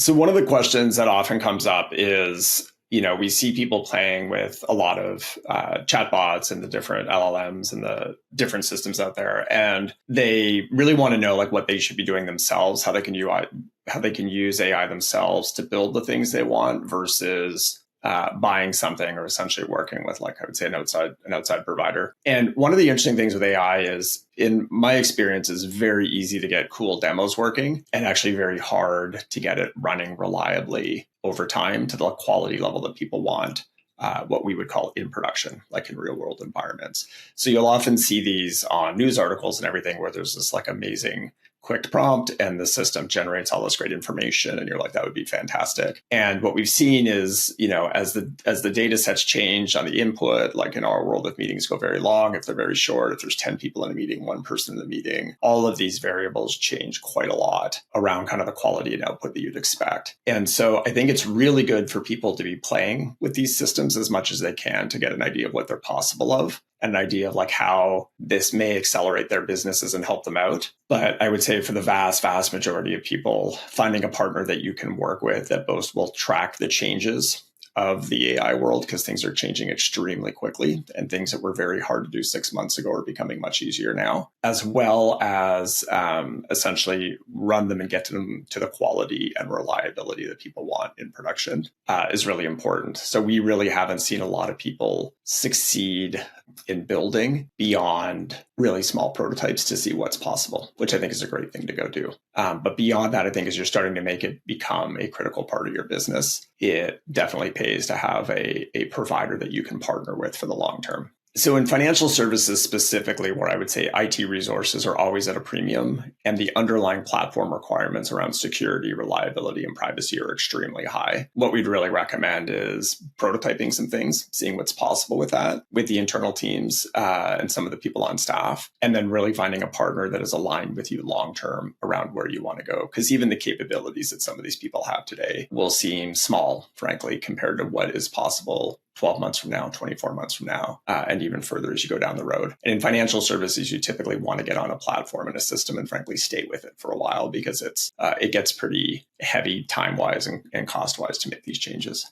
So one of the questions that often comes up is, we see people playing with a lot of chatbots and the different LLMs and the different systems out there, and they really want to know like what they should be doing themselves, how they can use AI themselves to build the things they want versus buying something or essentially working with, like I would say, an outside provider. And one of the interesting things with AI is, in my experience, is very easy to get cool demos working and actually very hard to get it running reliably over time to the quality level that people want. What we would call in production, like in real world environments. So you'll often see these on news articles and everything where there's this like amazing quick prompt and the system generates all this great information and you're like, that would be fantastic. And what we've seen is, as the data sets change on the input, like in our world, if meetings go very long, if they're very short, if there's 10 people in a meeting, one person in the meeting, all of these variables change quite a lot around kind of the quality and output that you'd expect. And so I think it's really good for people to be playing with these systems as much as they can to get an idea of what they're possible of, an idea of like how this may accelerate their businesses and help them out. But I would say for the vast, vast majority of people, finding a partner that you can work with that both will track the changes of the AI world, because things are changing extremely quickly and things that were very hard to do 6 months ago are becoming much easier now, as well as essentially run them and get to them to the quality and reliability that people want in production is really important. So we really haven't seen a lot of people succeed in building beyond really small prototypes to see what's possible, which I think is a great thing to go do. But beyond that, I think as you're starting to make it become a critical part of your business, it definitely pays to have a provider that you can partner with for the long term. So in financial services specifically, where I would say IT resources are always at a premium and the underlying platform requirements around security, reliability, and privacy are extremely high, what we'd really recommend is prototyping some things, seeing what's possible with that, with the internal teams and some of the people on staff, and then really finding a partner that is aligned with you long-term around where you want to go. Because even the capabilities that some of these people have today will seem small, frankly, compared to what is possible 12 months from now, 24 months from now, and even further as you go down the road. And in financial services, you typically want to get on a platform and a system and frankly, stay with it for a while because it gets pretty heavy time-wise and cost-wise to make these changes.